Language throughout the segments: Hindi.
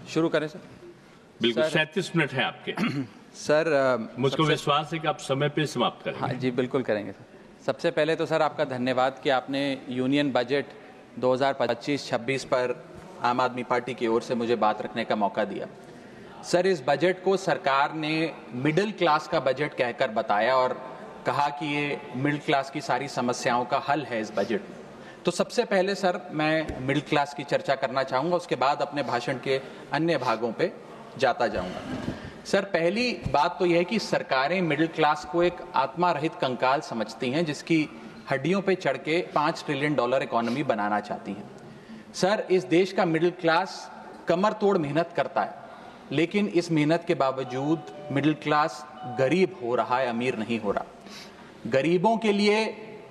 शुरू करें सर? बिल्कुल, 37 मिनट है आपके। सर मुझको विश्वास है कि आप समय पे समाप्त करेंगे। हाँ जी, बिल्कुल करेंगे सर। सबसे पहले तो सर आपका धन्यवाद कि आपने यूनियन बजट 2025-26 पर आम आदमी पार्टी की ओर से मुझे बात रखने का मौका दिया। सर, इस बजट को सरकार ने मिडिल क्लास का बजट कहकर बताया और कहा कि ये मिडिल क्लास की सारी समस्याओं का हल है इस बजट में। तो सबसे पहले सर मैं मिडिल क्लास की चर्चा करना चाहूँगा, उसके बाद अपने भाषण के अन्य भागों पे जाता जाऊँगा। सर, पहली बात तो यह है कि सरकारें मिडिल क्लास को एक आत्मा रहित कंकाल समझती हैं जिसकी हड्डियों पे चढ़ के $5 ट्रिलियन इकोनॉमी बनाना चाहती हैं। सर, इस देश का मिडिल क्लास कमर तोड़ मेहनत करता है, लेकिन इस मेहनत के बावजूद मिडिल क्लास गरीब हो रहा है, अमीर नहीं हो रहा। गरीबों के लिए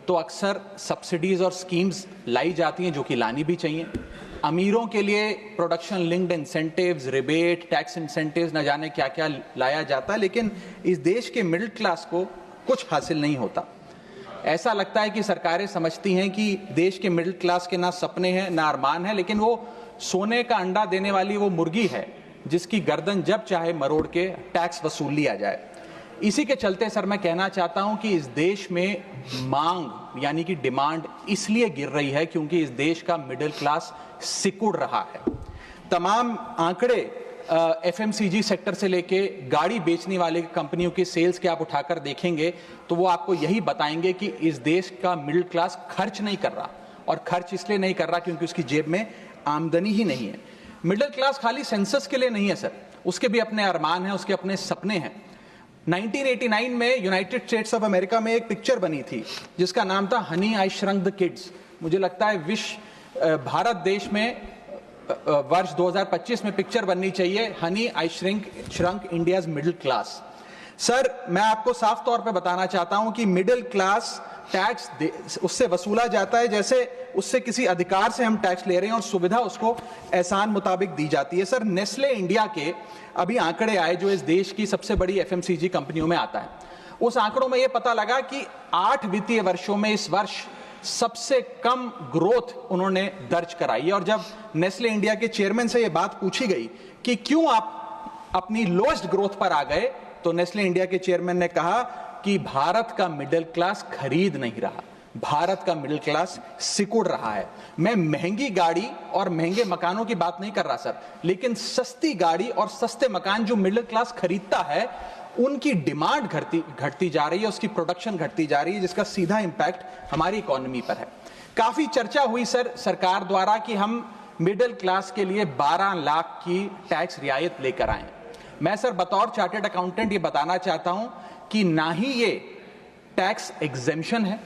तो अक्सर सब्सिडीज और स्कीम्स लाई जाती हैं जो कि लानी भी चाहिए। अमीरों के लिए production linked incentives, rebate, tax incentives, न जाने क्या क्या लाया जाता है, लेकिन इस देश के मिडिल क्लास को कुछ हासिल नहीं होता। ऐसा लगता है कि सरकारें समझती हैं कि देश के मिडिल क्लास के ना सपने हैं ना अरमान है, लेकिन वो सोने का अंडा देने वाली वो मुर्गी है जिसकी गर्दन जब चाहे मरोड़ के टैक्स वसूल लिया जाए। इसी के चलते सर मैं कहना चाहता हूं कि इस देश में मांग यानी कि डिमांड इसलिए गिर रही है क्योंकि इस देश का मिडिल क्लास सिकुड़ रहा है। तमाम आंकड़े एफएमसीजी सेक्टर से लेके गाड़ी बेचने वाले कंपनियों की सेल्स के आप उठाकर देखेंगे तो वो आपको यही बताएंगे कि इस देश का मिडिल क्लास खर्च नहीं कर रहा, और खर्च इसलिए नहीं कर रहा क्योंकि उसकी जेब में आमदनी ही नहीं है। मिडिल क्लास खाली सेंसस के लिए नहीं है सर, उसके भी अपने अरमान हैं, उसके अपने सपने हैं। 1989 में यूनाइटेड स्टेट्स ऑफ अमेरिका में एक पिक्चर बनी थी जिसका नाम था Honey I shrunk the kids. मुझे लगता है भारत देश में वर्ष 2025 में पिक्चर बननी चाहिए honey I shrunk India's middle class. Sir, मैं आपको साफ तौर पे बताना चाहता हूं कि मिडिल क्लास टैक्स उससे वसूला जाता है जैसे उससे किसी अधिकार से हम टैक्स ले रहे हैं और सुविधा उसको एहसान मुताबिक दी जाती है। सर, नेस्ले इंडिया के अभी आंकड़े आए जो इस देश की सबसे बड़ी एफएमसीजी कंपनियों में आता है। उस आंकड़ों में यह पता लगा कि 8 वित्तीय वर्षों में इस वर्ष सबसे कम ग्रोथ उन्होंने दर्ज कराई। और जब नेस्ले इंडिया के चेयरमैन से यह बात पूछी गई कि क्यों आप अपनी लोएस्ट ग्रोथ पर आ गए, तो नेस्ले इंडिया के चेयरमैन ने कहा कि भारत का मिडिल क्लास खरीद नहीं रहा, भारत का मिडिल क्लास सिकुड़ रहा है। मैं महंगी गाड़ी और महंगे मकानों की बात नहीं कर रहा सर, लेकिन सस्ती गाड़ी और सस्ते मकान जो मिडिल क्लास खरीदता है उनकी डिमांड घटती जा रही है, उसकी प्रोडक्शन घटती जा रही है, जिसका सीधा इंपैक्ट हमारी इकोनॉमी पर है। काफी चर्चा हुई सर सरकार द्वारा कि हम मिडिल क्लास के लिए 12 लाख की टैक्स रियायत लेकर आए। मैं सर बतौर चार्टर्ड अकाउंटेंट ये बताना चाहता हूं कि ना ही ये टैक्स एग्जेम्पशन है,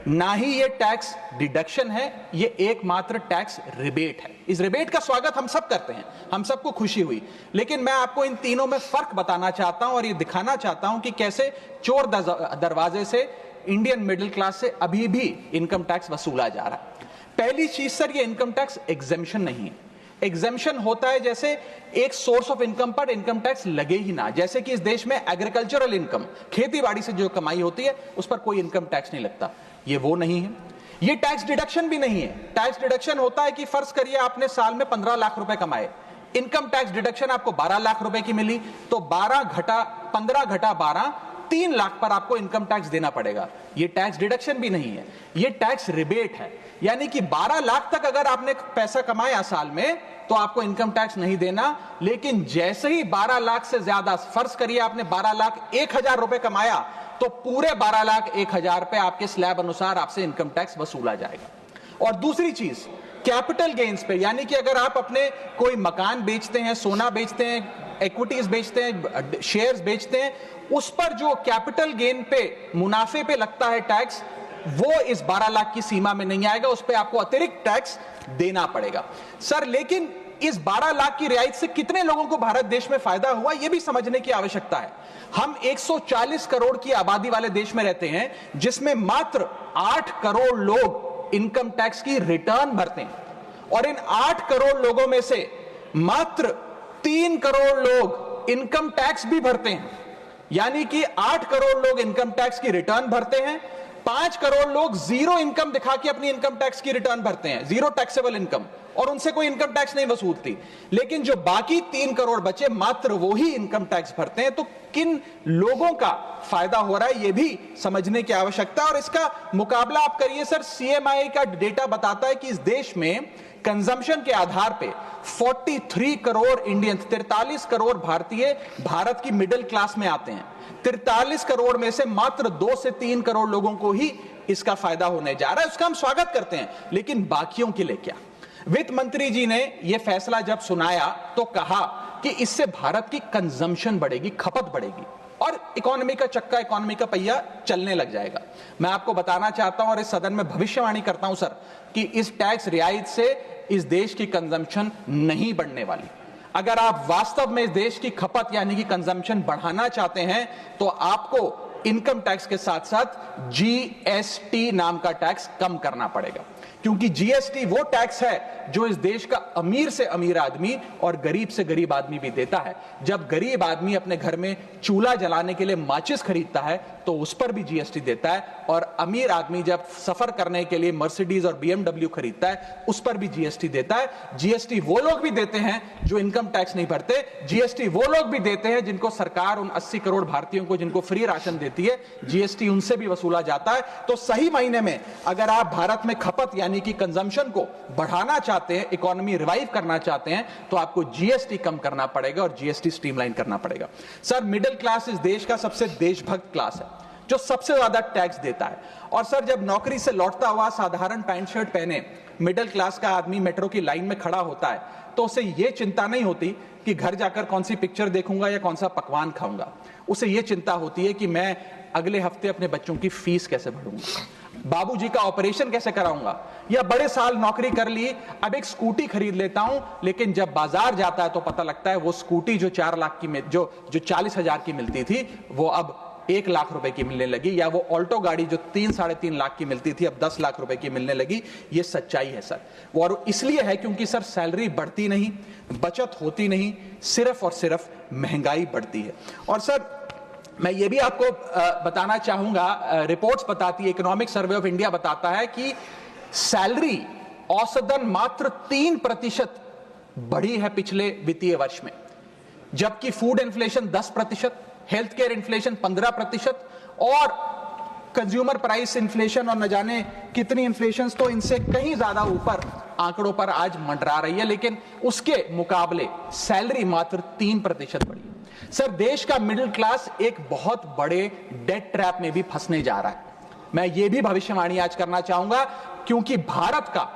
ना ही ये टैक्स डिडक्शन है, ये एकमात्र टैक्स रिबेट है। इस रिबेट का स्वागत हम सब करते हैं, हम सबको खुशी हुई, लेकिन मैं आपको इन तीनों में फर्क बताना चाहता हूं और ये दिखाना चाहता हूं कि कैसे चोर दरवाजे से इंडियन मिडिल क्लास से अभी भी इनकम टैक्स वसूला जा रहा है। पहली चीज सर, ये इनकम टैक्स एग्जेम्पशन नहीं है। एग्जेम्पशन होता है जैसे एक सोर्स ऑफ इनकम पर इनकम टैक्स लगे ही ना, जैसे कि इस देश में एग्रीकल्चरल इनकम, खेती बाड़ी से जो कमाई होती है उस पर कोई इनकम टैक्स नहीं लगता। ये वो नहीं है। ये टैक्स डिडक्शन भी नहीं है। टैक्स डिडक्शन होता है कि फर्ज करिए आपने साल में 15 लाख रुपए कमाए, इनकम टैक्स डिडक्शन आपको 12 लाख रुपए की मिली, तो 15 घटा 12 3 लाख पर आपको इनकम टैक्स देना पड़ेगा। ये टैक्स डिडक्शन भी नहीं है, ये टैक्स रिबेट है। यानी कि 12 लाख तक अगर आपने पैसा कमाया साल में तो आपको इनकम टैक्स नहीं देना, लेकिन जैसे ही 12 लाख से ज्यादा, फर्ज करिए आपने 12 लाख 1,000 रुपए कमाया, तो पूरे 12 लाख 1,000 पे आपके स्लैब अनुसार आपसे इनकम टैक्स वसूला जाएगा। और दूसरी चीज, कैपिटल गेन्स पे, यानी कि अगर आप अपने कोई मकान बेचते हैं, सोना बेचते हैं, इक्विटीज बेचते हैं, शेयर्स बेचते हैं, उस पर जो कैपिटल गेन पे, मुनाफे पे लगता है टैक्स, वो इस 12 लाख की सीमा में नहीं आएगा, उस पे आपको अतिरिक्त टैक्स देना पड़ेगा। सर, लेकिन इस 12 लाख की रियायत से कितने लोगों को भारत देश में फायदा हुआ, यह भी समझने की आवश्यकता है। हम 140 करोड़ की आबादी वाले देश में रहते हैं, जिसमें मात्र 8 करोड़ लोग इनकम टैक्स की रिटर्न भरते हैं, और इन 8 करोड़ लोगों में से मात्र 3 करोड़ लोग इनकम टैक्स भी भरते हैं। यानी कि 8 करोड़ लोग इनकम टैक्स की रिटर्न भरते हैं, 5 करोड़ लोग जीरो इनकम दिखा के अपनी इनकम टैक्स की रिटर्न भरते हैं, जीरो टैक्सेबल इनकम, और उनसे कोई इनकम टैक्स नहीं वसूलती, लेकिन जो बाकी 3 करोड़ बचे मात्र वो ही इनकम टैक्स भरते हैं। तो किन लोगों का फायदा हो रहा है ये भी समझने की आवश्यकता है। और इसका मुकाबला आप करिए सर, सीएमआई का डेटा बताता है कि इस देश में कंजम्पशन के आधार पे 43 करोड़ इंडियंस, 43 करोड़ भारतीय भारत की मिडिल क्लास में आते हैं। 43 करोड़ में से मात्र 2 से 3 करोड़ लोगों को ही इसका फायदा होने जा रहा है। उसका हम स्वागत करते हैं, लेकिन बाकियों के लिए क्या? वित्त मंत्री जी ने यह फैसला जब सुनाया तो कहा कि इससे भारत की कंजम्पशन बढ़ेगी, खपत बढ़ेगी और इकोनॉमी का चक्का, इकोनॉमी का पहिया चलने लग जाएगा। मैं आपको बताना चाहता हूं और इस सदन में भविष्यवाणी करता हूं सर कि इस टैक्स रियायत से इस देश की कंजम्पशन नहीं बढ़ने वाली। अगर आप वास्तव में इस देश की खपत यानी कि कंजम्पशन बढ़ाना चाहते हैं तो आपको इनकम टैक्स के साथ साथ जीएसटी नाम का टैक्स कम करना पड़ेगा, क्योंकि जीएसटी वो टैक्स है जो इस देश का अमीर से अमीर आदमी और गरीब से गरीब आदमी भी देता है। जब गरीब आदमी अपने घर में चूल्हा जलाने के लिए माचिस खरीदता है तो उस पर भी जीएसटी देता है, और अमीर आदमी जब सफर करने के लिए मर्सिडीज और बीएमडब्ल्यू खरीदता है उस पर भी जीएसटी देता है। जीएसटी वो लोग भी देते हैं जो इनकम टैक्स नहीं भरते, जीएसटी वो लोग भी देते हैं जिनको सरकार उन 80 करोड़ भारतीयों को जिनको फ्री राशन देती है, जीएसटी उनसे भी वसूला जाता है। तो सही मायने में अगर आप भारत में खपत यानी कि कंजम्पशन को बढ़ाना चाहते हैं, इकोनॉमी रिवाइव करना चाहते हैं, तो आपको जीएसटी कम करना पड़ेगा और जीएसटी स्ट्रीमलाइन करना पड़ेगा। सर, मिडिल क्लास इस देश का सबसे देशभक्त क्लास है जो सबसे ज्यादा टैक्स देता है। और सर, जब नौकरी से लौटता हुआ साधारण पैंट शर्ट पहने मिडिल क्लास का आदमी मेट्रो की लाइन में खड़ा होता है तो उसे यह चिंता नहीं होती कि घर जाकर कौन सी पिक्चर देखूंगा या कौन सा पकवान खाऊंगा। उसे यह चिंता होती है कि मैं अगले हफ्ते अपने बच्चों की फीस कैसे भरूंगा, बाबूजी का ऑपरेशन कैसे कराऊंगा, या बड़े साल नौकरी कर ली अब एक स्कूटी खरीद लेता हूं, लेकिन जब बाजार जाता है तो पता लगता है वो स्कूटी जो 4 लाख की जो 40,000 की मिलती थी वो अब 1 लाख रुपए की मिलने लगी, या वो ऑल्टो गाड़ी जो 3-3.5 लाख की मिलती थी अब 10 लाख रुपए की मिलने लगी। ये सच्चाई है सर, और इसलिए है क्योंकि सर सैलरी बढ़ती नहीं, बचत होती नहीं, सिर्फ और सिर्फ महंगाई बढ़ती है। और सर, मैं ये भी आपको बताना चाहूंगा, रिपोर्ट्स बताती है, इकोनॉमिक सर्वे ऑफ इंडिया बताता है कि सैलरी औसतन मात्र 3% बढ़ी है पिछले वित्तीय वर्ष में, जबकि food inflation 10%, health care inflation 15% और कंज्यूमर प्राइस इन्फ्लेशन और न जाने कितनी इन्फ्लेशन तो इनसे कहीं ज्यादा ऊपर आंकड़ों पर आज मंडरा रही है, लेकिन उसके मुकाबले सैलरी मात्र 3% बढ़ी है। सर, देश का मिडिल क्लास एक बहुत बड़े डेट ट्रैप में भी फंसने जा रहा है। मैं ये भी भविष्यवाणी आज करना चाहूंगा, क्योंकि भारत का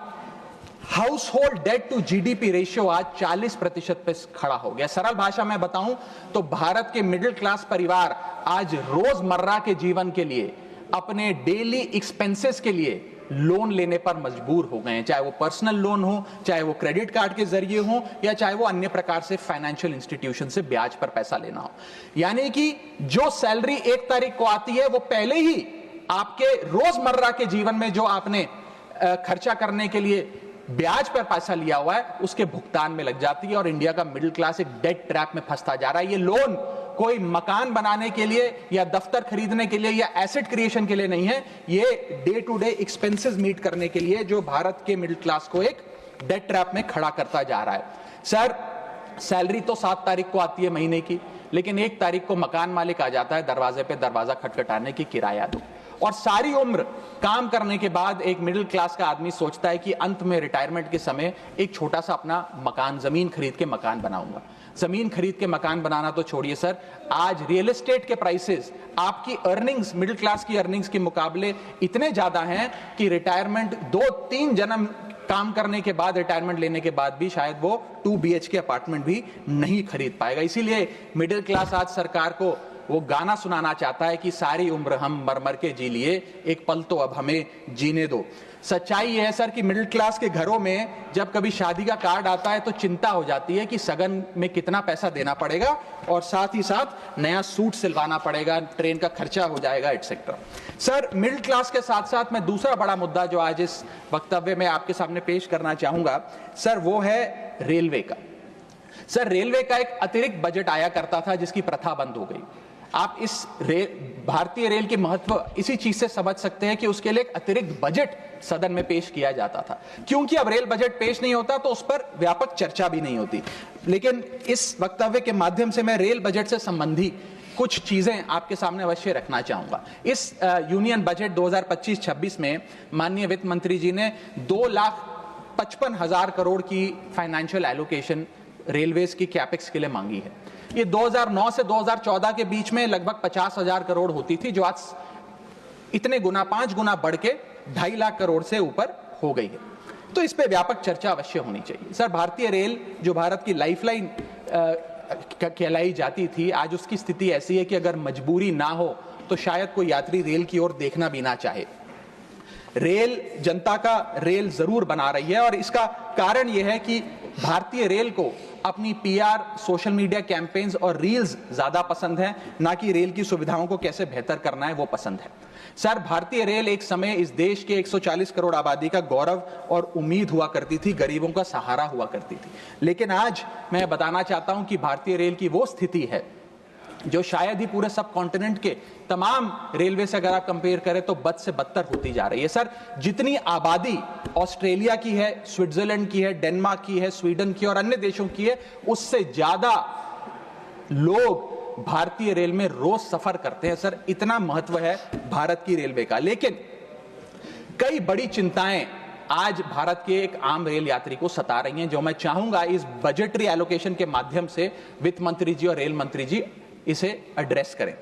household debt to GDP ratio आज 40% पे खड़ा हो गया। सरल भाषा में बताऊं तो भारत के मिडिल क्लास परिवार आज रोजमर्रा के जीवन के लिए, अपने डेली एक्सपेंसेस के लिए लोन लेने पर मजबूर हो गए हैं, चाहे वो पर्सनल लोन हो, चाहे वो क्रेडिट कार्ड के जरिए हो, या चाहे वो अन्य प्रकार से फाइनेंशियल इंस्टीट्यूशन से ब्याज पर पैसा लेना हो। यानी कि जो सैलरी 1 तारीख को आती है वो पहले ही आपके रोजमर्रा के जीवन में जो आपने खर्चा करने के लिए ब्याज पर पैसा लिया हुआ है उसके भुगतान में लग जाती है, और इंडिया का मिडिल क्लास एक डेट ट्रैप में फंसता जा रहा है। ये लोन कोई मकान बनाने के लिए या दफ्तर खरीदने के लिए या एसेट क्रिएशन के लिए नहीं है, ये day to day expenses meet करने के लिए, जो भारत के मिडिल क्लास को एक डेट ट्रैप में खड़ा करता जा रहा है। सर, सैलरी तो 7 तारीख को आती है महीने की, लेकिन 1 तारीख को मकान मालिक आ जाता है दरवाजे पे दरवाजा खटखटाने की किराया दो, और सारी उम्र काम करने के बाद एक मिडिल क्लास का आदमी सोचता है कि अंत में रिटायरमेंट के समय एक छोटा सा अपना मकान, जमीन खरीद के मकान बनाऊंगा। जमीन खरीद के मकान बनाना तो छोड़िए सर, आज रियल एस्टेट के प्राइसेस आपकी अर्निंग्स, मिडिल क्लास की अर्निंग्स के मुकाबले इतने ज्यादा हैं कि रिटायरमेंट 2-3 जन्म काम करने के बाद, रिटायरमेंट लेने के बाद भी शायद वो 2 BHK अपार्टमेंट भी नहीं खरीद पाएगा। इसीलिए मिडिल क्लास आज सरकार को वो गाना सुनाना चाहता है कि सारी उम्र हम मर मर के जी लिए, एक पल तो अब हमें जीने दो। सच्चाई यह है सर कि मिडिल क्लास के घरों में जब कभी शादी का कार्ड आता है तो चिंता हो जाती है कि सगन में कितना पैसा देना पड़ेगा, और साथ ही साथ नया सूट सिलवाना पड़ेगा, ट्रेन का खर्चा हो जाएगा, एटसेट्रा। सर, मिडिल क्लास के साथ साथ मैं दूसरा बड़ा मुद्दा जो आज इस वक्तव्य में आपके सामने पेश करना चाहूंगा सर, वो है रेलवे का। सर, रेलवे का एक अतिरिक्त बजट आया करता था जिसकी प्रथा बंद हो गई। आप इस भारतीय रेल के महत्व इसी चीज से समझ सकते हैं कि उसके लिए एक अतिरिक्त बजट सदन में पेश किया जाता था। क्योंकि अब रेल बजट पेश नहीं होता तो उस पर व्यापक चर्चा भी नहीं होती। लेकिन इस वक्तव्य के माध्यम से मैं रेल बजट से संबंधी कुछ चीजें आपके सामने अवश्य रखना चाहूंगा। इस यूनियन बजट 2025-26 में माननीय वित्त मंत्री जी ने 2,55,000 करोड़ की फाइनेंशियल एलोकेशन रेलवेज की कैपेक्स के लिए मांगी है। ये 2009 से 2014 के बीच में लगभग 50,000 करोड़ होती थी, जो आज इतने गुना 5 गुना बढ़ के 2.5 लाख करोड़ से ऊपर हो गई है। तो इस पे व्यापक चर्चा अवश्य होनी चाहिए। सर, भारतीय रेल जो भारत की लाइफलाइन कहलाई जाती थी, आज उसकी स्थिति ऐसी है कि अगर मजबूरी ना हो तो शायद कोई यात्री रेल की ओर देखना भी ना चाहे। रेल जनता का रेल जरूर बना रही है और इसका कारण यह है कि भारतीय रेल को अपनी पीआर, सोशल मीडिया कैंपेन्स और रील्स ज्यादा पसंद है, ना कि रेल की सुविधाओं को कैसे बेहतर करना है वो पसंद है। सर, भारतीय रेल एक समय इस देश के 140 करोड़ आबादी का गौरव और उम्मीद हुआ करती थी, गरीबों का सहारा हुआ करती थी। लेकिन आज मैं बताना चाहता हूं कि भारतीय रेल की वो स्थिति है जो शायद ही पूरे सब कॉन्टिनेंट के तमाम रेलवे से अगर आप कंपेयर करें तो बद से बदतर होती जा रही है। सर, जितनी आबादी ऑस्ट्रेलिया की है, स्विट्जरलैंड की है, डेनमार्क की है, स्वीडन की और अन्य देशों की है, उससे ज्यादा लोग भारतीय रेल में रोज सफर करते हैं। सर, इतना महत्व है भारत की रेलवे का। लेकिन कई बड़ी चिंताएं आज भारत के एक आम रेल यात्री को सता रही हैं, जो मैं चाहूंगा इस बजटरी एलोकेशन के माध्यम से वित्त मंत्री जी और रेल मंत्री जी इसे एड्रेस करें।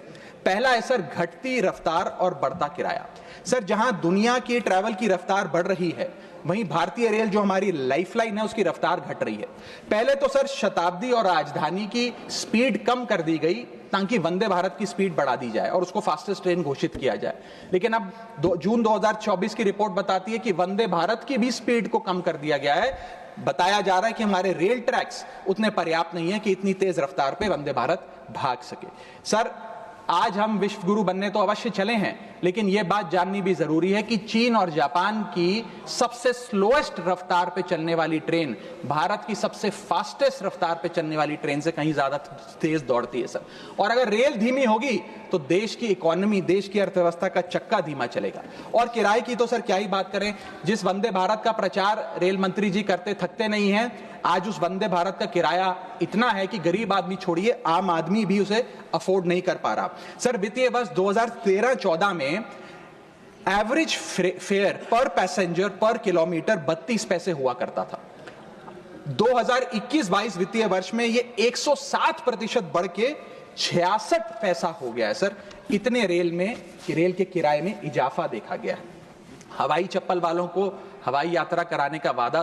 पहला है सर, घटती रफ्तार और बढ़ता किराया। सर, जहां दुनिया की ट्रैवल की रफ्तार बढ़ रही है, वहीं भारतीय रेल जो हमारी लाइफलाइन है उसकी रफ्तार घट रही है। पहले तो सर शताब्दी और राजधानी की स्पीड कम कर दी गई ताकि वंदे भारत की स्पीड बढ़ा दी जाए और उसको फास्टेस्ट ट्रेन घोषित किया जाए। लेकिन अब जून 2024 की रिपोर्ट बताती है कि वंदे भारत की भी स्पीड को कम कर दिया गया है। बताया जा रहा है कि हमारे रेल ट्रैक्स उतने पर्याप्त नहीं है कि इतनी तेज रफ्तार पे वंदे भारत भाग सके। सर, आज हम विश्व गुरु बनने तो अवश्य चले हैं, लेकिन यह बात जाननी भी जरूरी है कि चीन और जापान की सबसे स्लोएस्ट रफ्तार पे चलने वाली ट्रेन भारत की सबसे फास्टेस्ट रफ्तार पे चलने वाली ट्रेन से कहीं ज्यादा तेज दौड़ती है सर। और अगर रेल धीमी होगी तो देश की इकोनॉमी, देश की अर्थव्यवस्था का चक्का धीमा चलेगा। और किराए की तो सर क्या ही बात करें, जिस वंदे भारत का प्रचार रेल मंत्री जी करते थकते नहीं हैं, आज उस वंदे भारत का किराया इतना है कि गरीब आदमी छोड़िए, आम आदमी भी उसे अफोर्ड नहीं कर पा रहा। सर, वित्तीय वर्ष 2013-14 में एवरेज फेयर पर पैसेंजर पर किलोमीटर 32 पैसे हुआ करता था। 2021-22 वित्तीय वर्ष में ये 107% बढ़ के 66 पैसा हो गया है। सर, इतने रेल के किराए में इजाफा देखा गया है। हवाई चप्पल वालों को हवाई यात्रा कराने का वादा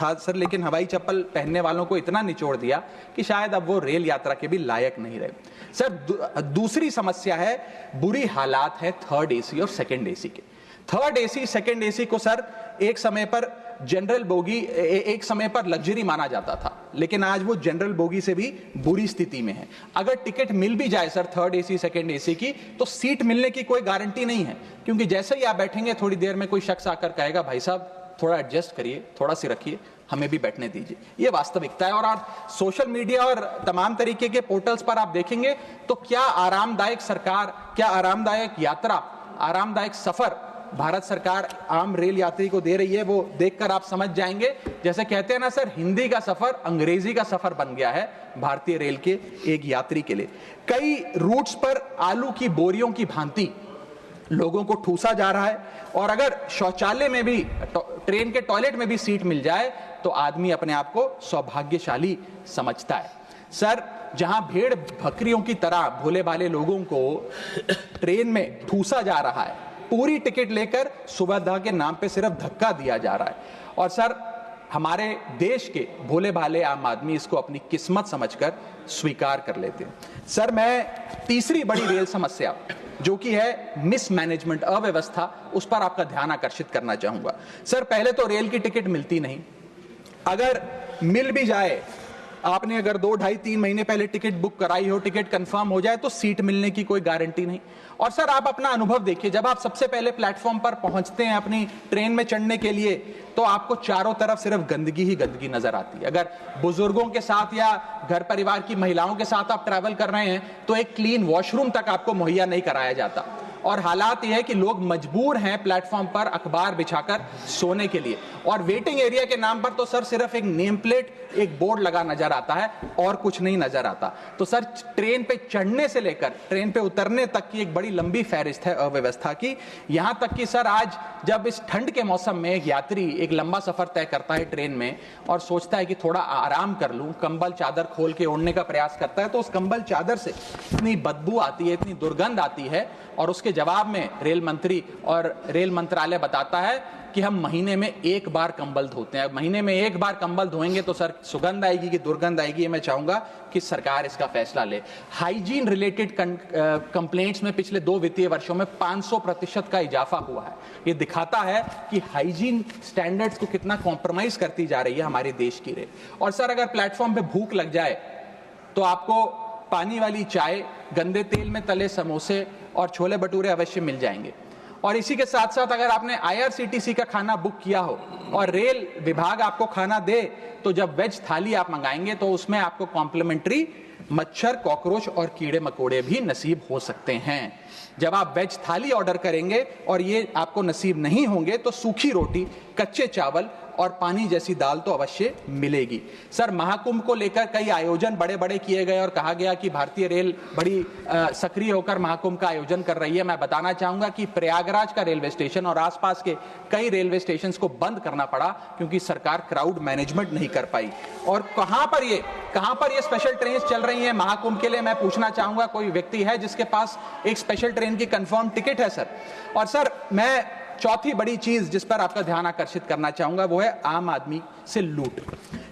था सर, लेकिन हवाई चप्पल पहनने वालों को इतना निचोड़ दिया कि शायद अब वो रेल यात्रा के भी लायक नहीं रहे। सर, दूसरी समस्या है, बुरी हालात है थर्ड एसी और सेकंड एसी के। थर्ड एसी, सेकंड एसी को सर एक समय पर जनरल बोगी, एक समय पर लग्जरी माना जाता था, लेकिन आज वो जनरल बोगी से भी बुरी स्थिति में है। अगर टिकट मिल भी जाए sir third AC, second AC की, तो सीट मिलने की कोई गारंटी नहीं है, क्योंकि जैसे ही आप बैठेंगे थोड़ी देर में कोई शख्स आकर कहेगा, भाई साहब थोड़ा एडजस्ट करिए, थोड़ा सी रखिए, हमें भी बैठने दीजिए। ये वास्तविकता है। और आप सोशल मीडिया और तमाम तरीके के पोर्टल्स पर आप देखेंगे तो क्या आरामदायक सरकार, क्या आरामदायक यात्रा, आरामदायक सफर भारत सरकार आम रेल यात्री को दे रही है, वो देखकर आप समझ जाएंगे। जैसे कहते हैं ना सर, हिंदी का सफर अंग्रेजी का सफर बन गया है भारतीय रेल के एक यात्री के लिए। कई रूट्स पर आलू की बोरियों की भांति लोगों को ठूसा जा रहा है, और अगर शौचालय में भी, ट्रेन के टॉयलेट में भी सीट मिल जाए तो आदमी अपने आप को सौभाग्यशाली समझता है। सर, जहां भेड़ बकरियों की तरह भोले भाले लोगों को ट्रेन में ठूसा जा रहा है, पूरी टिकट लेकर सुविधा के नाम पे सिर्फ धक्का दिया जा रहा है, और सर हमारे देश के भोले भाले आम आदमी इसको अपनी किस्मत समझकर स्वीकार कर लेते हैं। सर, मैं तीसरी बड़ी रेल समस्या जो कि है मिसमैनेजमेंट, अव्यवस्था, उस पर आपका ध्यान आकर्षित करना चाहूंगा। सर, पहले तो रेल की टिकट मिलती नहीं, अगर मिल भी जाए आपने अगर 2, ढाई, 3 महीने पहले टिकट बुक कराई हो, टिकट कंफर्म हो जाए तो सीट मिलने की कोई गारंटी नहीं। और सर आप अपना अनुभव देखिए, जब आप सबसे पहले प्लेटफॉर्म पर पहुंचते हैं अपनी ट्रेन में चढ़ने के लिए, तो आपको चारों तरफ सिर्फ गंदगी ही गंदगी नजर आती है। अगर बुजुर्गों के साथ या घर परिवार की महिलाओं के साथ आप ट्रैवल कर रहे हैं तो एक क्लीन वॉशरूम तक आपको मुहैया नहीं कराया जाता। और हालात यह है कि लोग मजबूर हैं प्लेटफॉर्म पर अखबार बिछाकर सोने के लिए, और वेटिंग एरिया के नाम पर तो सर सिर्फ एक नेम प्लेट, एक बोर्ड लगा नजर आता है और कुछ नहीं नजर आता। तो सर ट्रेन पे चढ़ने से लेकर ट्रेन पे उतरने तक की एक बड़ी लंबी फहरिस्त है अव्यवस्था की। यहां तक कि सर आज जब इस ठंड के मौसम में एक यात्री एक लंबा सफर तय करता है ट्रेन में और सोचता है कि थोड़ा आराम कर लूं, कंबल चादर खोल के ओढ़ने का प्रयास करता है, तो उस कंबल चादर से इतनी बदबू आती है, इतनी दुर्गंध आती है, और उसके जवाब में रेल मंत्री और रेल मंत्रालय बताता है कि हम महीने में 1 बार कंबल धोते हैं। महीने में 1 बार कंबल धोएंगे तो सर सुगंध आएगी कि दुर्गंध आएगी, मैं चाहूंगा कि सरकार इसका फैसला ले। हाइजीन रिलेटेड कंप्लेंट्स में पिछले 2 वित्तीय वर्षों में 500% का इजाफा हुआ है। ये दिखाता है कि हाइजीन स्टैंडर्ड्स को कितना कॉम्प्रोमाइज करती जा रही है हमारे देश की रेल। और सर अगर प्लेटफॉर्म पे भूख लग जाए तो आपको पानी वाली चाय, गंदे तेल में तले समोसे और छोले भटूरे अवश्य मिल जाएंगे। और इसी के साथ साथ अगर आपने IRCTC का खाना बुक किया हो और रेल विभाग आपको खाना दे, तो जब वेज थाली आप मंगाएंगे तो उसमें आपको कॉम्प्लीमेंट्री मच्छर, कॉकरोच और कीड़े मकोड़े भी नसीब हो सकते हैं। जब आप वेज थाली ऑर्डर करेंगे और ये आपको नसीब नहीं होंगे तो सूखी रोटी, कच्चे चावल और पानी जैसी दाल तो अवश्य मिलेगी। सर महाकुंभ को लेकर कई आयोजन बड़े बड़े किए गए और कहा गया कि भारतीय रेल बड़ी सक्रिय होकर महाकुंभ का आयोजन कर रही है। मैं बताना चाहूंगा कि प्रयागराज का रेलवे स्टेशन और आसपास के कई रेलवे स्टेशन को बंद करना पड़ा क्योंकि सरकार क्राउड मैनेजमेंट नहीं कर पाई। और कहां पर ये स्पेशल ट्रेन चल रही है महाकुंभ के लिए, मैं पूछना चाहूंगा कोई व्यक्ति है जिसके पास एक स्पेशल ट्रेन की कंफर्म टिकट है सर? और सर मैं चौथी बड़ी चीज जिस पर आपका ध्यान आकर्षित करना चाहूंगा वो है आम आदमी से लूट।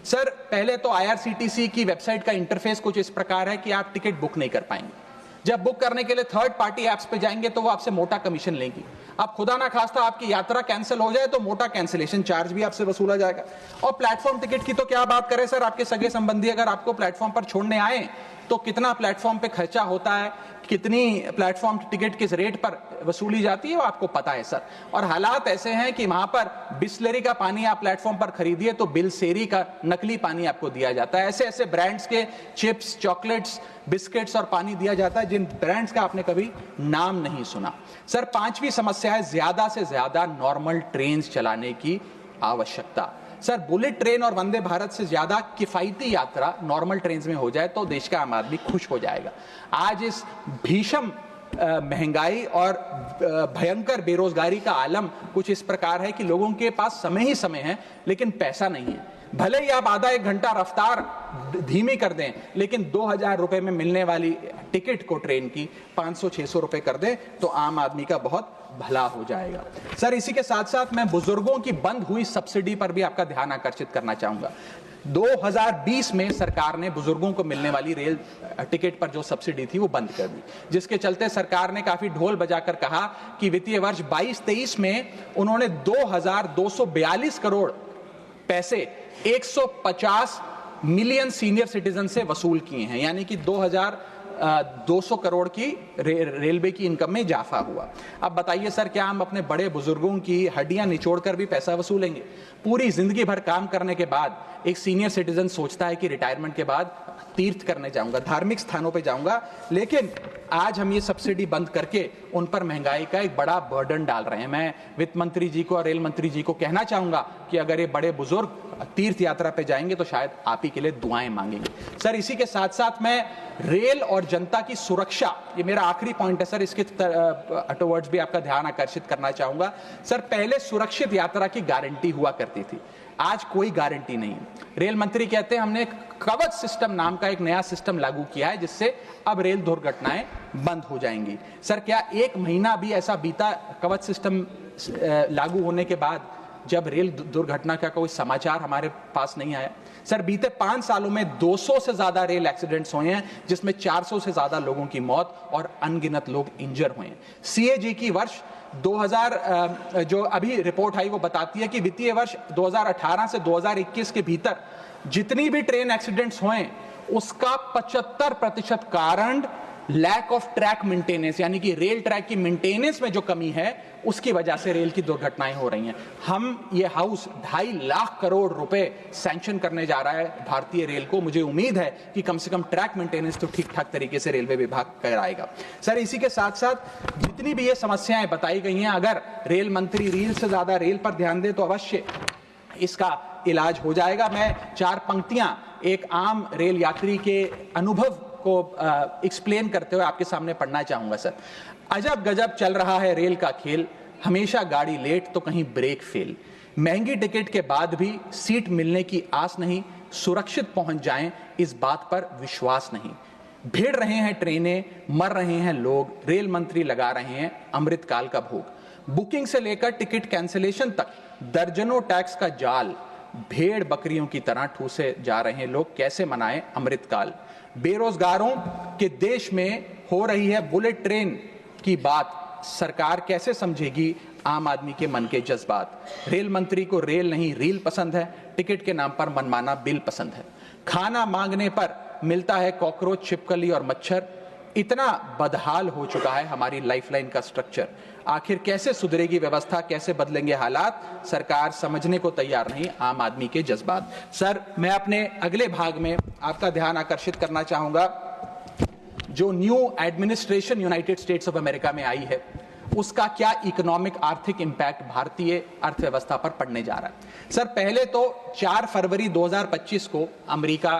सर पहले तो IRCTC की वेबसाइट का इंटरफेस कुछ इस प्रकार है कि आप टिकट बुक नहीं कर पाएंगे। जब बुक करने के लिए थर्ड पार्टी एप्स पे जाएंगे तो वो आपसे मोटा कमीशन लेंगी। अब खुदा ना खास्ता आपकी यात्रा कैंसिल हो जाए तो मोटा कैंसिलेशन चार्ज भी आपसे वसूला जाएगा। और प्लेटफॉर्म टिकट की तो क्या बात करें सर, आपके सगे संबंधी अगर आपको प्लेटफॉर्म पर छोड़ने आए तो कितना प्लेटफॉर्म पे खर्चा होता है, कितनी प्लेटफॉर्म टिकट किस रेट पर वसूली जाती है वो आपको पता है सर। और हालात ऐसे हैं कि वहां पर बिस्लरी का पानी आप प्लेटफॉर्म पर खरीदिए तो बिलसेरी का नकली पानी आपको दिया जाता है। ऐसे ऐसे ब्रांड्स के चिप्स, चॉकलेट्स, बिस्किट्स और पानी दिया जाता है जिन ब्रांड्स का आपने कभी नाम नहीं सुना। सर 5वीं समस्या है ज्यादा से ज्यादा नॉर्मल ट्रेन चलाने की आवश्यकता। सर बुलेट ट्रेन और वंदे भारत से ज्यादा किफायती यात्रा नॉर्मल ट्रेन में हो जाए तो देश का आम आदमी खुश हो जाएगा। आज इस भीषण महंगाई और भयंकर बेरोजगारी का आलम कुछ इस प्रकार है कि लोगों के पास समय ही समय है लेकिन पैसा नहीं है। भले ही आप आधा 1 घंटा रफ्तार धीमी कर दें लेकिन 2000 रुपए में मिलने वाली टिकट को ट्रेन की 500-600 रुपए कर दें तो आम आदमी का बहुत भला हो जाएगा। सर इसी के साथ साथ मैं बुजुर्गों की बंद हुई सब्सिडी पर भी आपका ध्यान आकर्षित करना चाहूंगा। 2020 में सरकार ने बुजुर्गों को मिलने वाली रेल टिकट पर जो सब्सिडी थी वो बंद कर दी, जिसके चलते सरकार ने काफी ढोल बजाकर कहा कि वित्तीय वर्ष 22-23 में उन्होंने 2242 करोड़ पैसे 150 मिलियन सीनियर सिटीजन से वसूल किए हैं, यानी कि 2200 करोड़ की रेलवे की इनकम में इजाफा हुआ। अब बताइए सर, क्या हम अपने बड़े बुजुर्गों की हड्डियां निचोड़कर भी पैसा वसूलेंगे? पूरी जिंदगी भर काम करने के बाद एक सीनियर सिटीजन सोचता है कि रिटायरमेंट के बाद तीर्थ करने जाऊंगा, धार्मिक स्थानों पे जाऊंगा, लेकिन आज हम ये सब्सिडी बंद करके उन पर महंगाई का एक बड़ा बर्डन डाल रहे हैं। मैं वित्त मंत्री जी को और रेल मंत्री जी को कहना चाहूंगा कि अगर ये बड़े बुजुर्ग तीर्थ यात्रा पे जाएंगे तो शायद आप ही के लिए दुआएं मांगेंगे। सर इसी के साथ साथ मैं रेल और जनता की सुरक्षा, ये मेरा आखिरी पॉइंट है सर, इसके टुवर्ड्स भी आपका ध्यान आकर्षित करना चाहूंगा। सर पहले सुरक्षित यात्रा की गारंटी हुआ करती थी, आज कोई गारंटी नहीं। रेल मंत्री कहते हैं हमने कवच सिस्टम नाम का एक नया सिस्टम लागू किया है जिससे अब रेल दुर्घटनाएं बंद हो जाएंगी। सर क्या 1 महीना भी ऐसा बीता कवच सिस्टम लागू होने के बाद जब रेल दुर्घटना का कोई समाचार हमारे पास नहीं आया? सर बीते 5 सालों में 200 से ज्यादा रेल एक्सीडेंट्स हुए हैं जिसमें 400 से ज्यादा लोगों की मौत और अनगिनत लोग इंजर हुए हैं। CAG की वर्ष जो अभी रिपोर्ट आई वो बताती है कि वित्तीय वर्ष 2018 से 2021 के भीतर जितनी भी ट्रेन एक्सीडेंट्स हुए उसका 75% कारण लैक ऑफ ट्रैक मेंटेनेंस, यानी कि रेल ट्रैक की मेंटेनेंस में जो कमी है उसकी वजह से रेल की दुर्घटनाएं हो रही हैं। हम ये हाउस 2.5 लाख करोड़ रुपए सैंक्शन करने जा रहा है भारतीय रेल को। मुझे उम्मीद है कि कम से कम ट्रैक मेंटेनेंस तो ठीक ठाक तरीके से रेलवे विभाग कराएगा। सर, इसी के साथ साथ जितनी भी ये समस्याएं बताई गई हैं, अगर रेल मंत्री रील से ज्यादा रेल पर ध्यान दे तो अवश्य इसका इलाज हो जाएगा। मैं 4 पंक्तियां एक आम रेल यात्री के अनुभव को एक्सप्लेन करते हुए आपके सामने पढ़ना चाहूंगा। सर, अजब गजब चल रहा है रेल का खेल, हमेशा गाड़ी लेट तो कहीं ब्रेक फेल, महंगी टिकट के बाद भी सीट मिलने की आस नहीं, सुरक्षित पहुंच जाएं इस बात पर विश्वास नहीं, भिड़ रहे हैं ट्रेनें, मर रहे हैं लोग, रेल मंत्री लगा रहे हैं अमृतकाल का भोग, बुकिंग से लेकर टिकट कैंसिलेशन तक दर्जनों टैक्स का जाल, भेड़ बकरियों की तरह ठूसे जा रहे हैं लोग, कैसे मनाएं अमृतकाल, बेरोजगारों के देश में हो रही है बुलेट ट्रेन की बात, सरकार कैसे समझेगी आम आदमी के मन के जज्बात, रेल मंत्री को रेल नहीं रील पसंद है, टिकट के नाम पर मनमाना बिल पसंद है, खाना मांगने पर मिलता है कॉकरोच, छिपकली और मच्छर, इतना बदहाल हो चुका है हमारी लाइफलाइन का स्ट्रक्चर, आखिर कैसे सुधरेगी व्यवस्था, कैसे बदलेंगे हालात, सरकार समझने को तैयार नहीं आम आदमी के जज्बात। सर, मैं अपने अगले भाग में आपका ध्यान आकर्षित करना चाहूंगा, जो new administration United states of America में आई है उसका क्या इकोनॉमिक आर्थिक इंपैक्ट भारतीय अर्थव्यवस्था पर पड़ने जा रहा है। सर, पहले तो 4 फरवरी 2025 को अमेरिका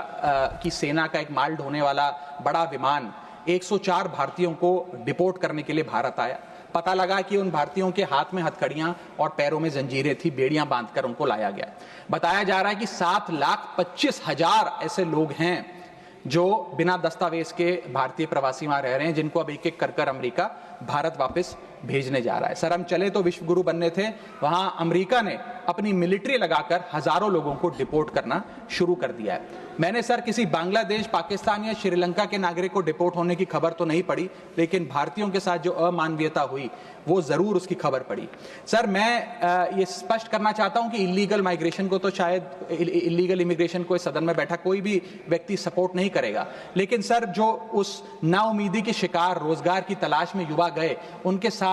की सेना का एक माल ढोने वाला बड़ा विमान 104 भारतीयों को डिपोर्ट करने के लिए भारत आया। पता लगा कि उन भारतीयों के हाथ में हथकड़ियां और पैरों में जंजीरें थी, बेड़ियां बांधकर उनको लाया गया। बताया जा रहा है कि 7,25,000 ऐसे लोग हैं जो बिना दस्तावेज के भारतीय प्रवासी वहां रह रहे हैं, जिनको अब एक एक कर अमेरिका भारत वापस भेजने जा रहा है। सर, हम चले तो विश्व गुरु बनने थे, वहां अमेरिका ने अपनी मिलिट्री लगाकर हजारों लोगों को डिपोर्ट करना शुरू कर दिया है। मैंने सर किसी बांग्लादेश, पाकिस्तान या श्रीलंका के नागरिक को डिपोर्ट होने की खबर तो नहीं पड़ी, लेकिन भारतीयों के साथ जो अमानवीयता हुई वो जरूर उसकी खबर पड़ी। सर, मैं ये स्पष्ट करना चाहता हूं कि इलीगल माइग्रेशन को तो शायद इलीगल इमिग्रेशन को इस सदन में बैठा कोई भी व्यक्ति सपोर्ट नहीं करेगा, लेकिन सर जो उस नाउमीदी के शिकार रोजगार की तलाश में युवा गए, उनके साथ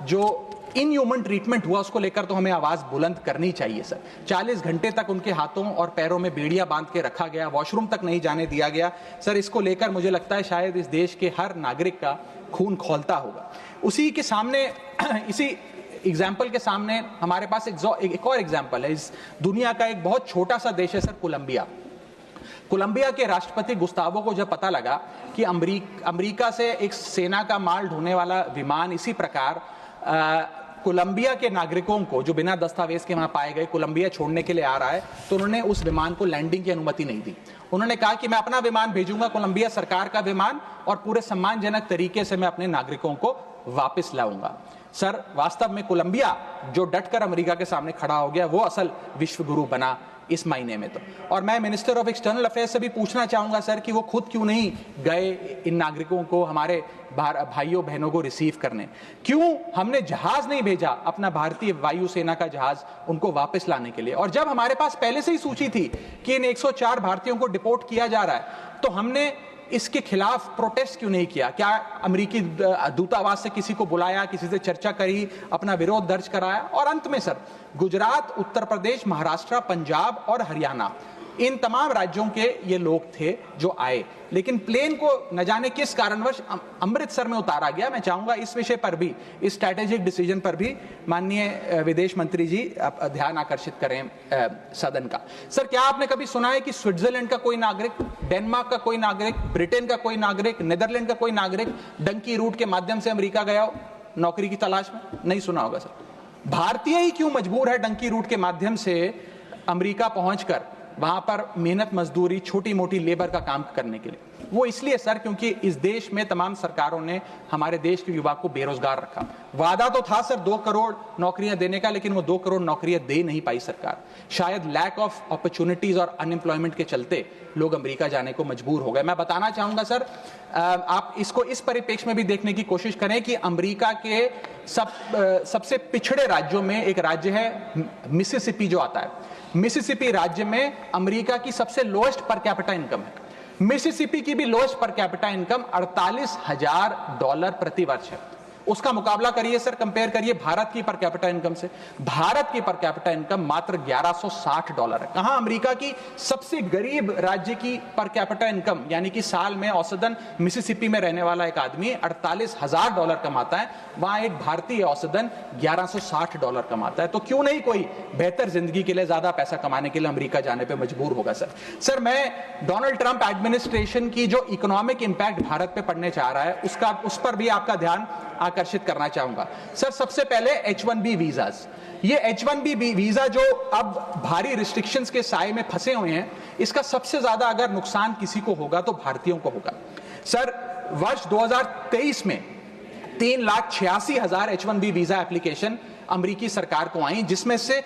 जो इनह्यूमन ट्रीटमेंट हुआ उसको लेकर तो हमें आवाज बुलंद करनी चाहिए। सर, 40 घंटे तक उनके हाथों और पैरों में बेड़ियां बांध के रखा गया, वॉशरूम तक नहीं जाने दिया गया। सर, इसको लेकर मुझे लगता है शायद इस देश के हर नागरिक का खून खौलता होगा। उसी के सामने, इसी एग्जाम्पल के सामने हमारे पास एक और एग्जाम्पल है। इस दुनिया का एक बहुत छोटा सा देश है सर, कोलंबिया। कोलंबिया के राष्ट्रपति गुस्तावो को जब पता लगा कि अमेरिका से एक सेना का माल ढोने वाला विमान इसी प्रकार कोलंबिया के नागरिकों को जो बिना दस्तावेज के वहां पाए गए कोलंबिया छोड़ने के लिए आ रहा है, तो उन्होंने उस विमान को लैंडिंग की अनुमति नहीं दी। उन्होंने कहा कि मैं अपना विमान भेजूंगा, कोलंबिया सरकार का विमान, और पूरे सम्मानजनक तरीके से मैं अपने नागरिकों को वापस लाऊंगा। सर, वास्तव में कोलंबिया जो डटकर अमेरिका के सामने खड़ा हो गया, वो असल विश्व गुरु बना इस महीने में तो। और मैं मिनिस्टर ऑफ एक्सटर्नल अफेयर्स से भी पूछना चाहूंगा सर कि वो खुद क्यों नहीं गए इन नागरिकों को, हमारे भाइयों बहनों को रिसीव करने, क्यों हमने जहाज नहीं भेजा, अपना भारतीय वायुसेना का जहाज उनको वापस लाने के लिए। और जब हमारे पास पहले से ही सूची थी कि इन 104 भारतीयों को डिपोर्ट किया जा रहा है, तो हमने इसके खिलाफ प्रोटेस्ट क्यों नहीं किया? क्या अमेरिकी दूतावास से किसी को बुलाया, किसी से चर्चा करी, अपना विरोध दर्ज कराया? और अंत में सर, गुजरात, उत्तर प्रदेश, महाराष्ट्र, पंजाब और हरियाणा, इन तमाम राज्यों के ये लोग थे जो आए, लेकिन प्लेन को न जाने किस कारणवश अमृतसर में उतारा गया। मैं चाहूंगा इस विषय पर भी, इस स्ट्रैटेजिक डिसीजन पर भी माननीय विदेश मंत्री जी ध्यान आकर्षित करें सदन का। सर, क्या आपने कभी सुना है कि स्विट्जरलैंड का कोई नागरिक, डेनमार्क का कोई नागरिक, ब्रिटेन का कोई नागरिक, नीदरलैंड का कोई नागरिक डंकी रूट के माध्यम से अमेरिका गया हो नौकरी की तलाश में? नहीं सुना होगा सर। भारतीय ही क्यों मजबूर है डंकी रूट के माध्यम से अमेरिका पहुंचकर वहां पर मेहनत मजदूरी, छोटी मोटी लेबर का काम करने के लिए? वो इसलिए सर क्योंकि इस देश में तमाम सरकारों ने हमारे देश के युवा को बेरोजगार रखा। वादा तो था सर 2 करोड़ नौकरियां देने का, लेकिन वो 2 करोड़ नौकरियां दे नहीं पाई सरकार। शायद लैक ऑफ अपॉर्चुनिटीज और अनएम्प्लॉयमेंट के चलते लोग अमेरिका जाने को मजबूर हो गए। मैं बताना चाहूंगा सर, आप इसको इस परिप्रेक्ष्य में भी देखने की कोशिश करें कि अमेरिका के सबसे पिछड़े राज्यों में एक राज्य है मिसिसिपी जो आता है। मिसिसिपी राज्य में अमेरिका की सबसे लोएस्ट पर कैपिटा इनकम है। मिसिसिपी की भी लोएस्ट पर कैपिटा इनकम $48,000 प्रति वर्ष है। उसका मुकाबला करिए सर, कंपेयर करिए भारत की पर कैपिटा इनकम से। भारत की पर कैपिटा इनकम मात्र $1160 है। कहां अमेरिका की सबसे गरीब राज्य की पर कैपिटा इनकम, यानी कि साल में औसतन मिसिसिपी में रहने वाला एक आदमी $48,000 कमाता है, वहां एक भारतीय औसतन $1160 कमाता है। तो क्यों नहीं कोई बेहतर जिंदगी के लिए, ज्यादा पैसा कमाने के लिए अमेरिका जाने पर मजबूर होगा सर। मैं डोनाल्ड ट्रंप एडमिनिस्ट्रेशन की जो इकोनॉमिक इंपैक्ट भारत पे पड़ने जा रहा है उस पर भी आपका ध्यान आकर्षित करना चाहूंगा सर। सबसे पहले H1B वीजास, ये H1B वीजा जो अब भारी रिस्ट्रिक्शंस के साए में फंसे हुए हैं, इसका सबसे ज्यादा अगर नुकसान किसी को होगा तो भारतीयों को होगा सर। वर्ष 2023 में 3,86,000 H1B वीजा एप्लीकेशन अमेरिकी सरकार को आई, जिसमें से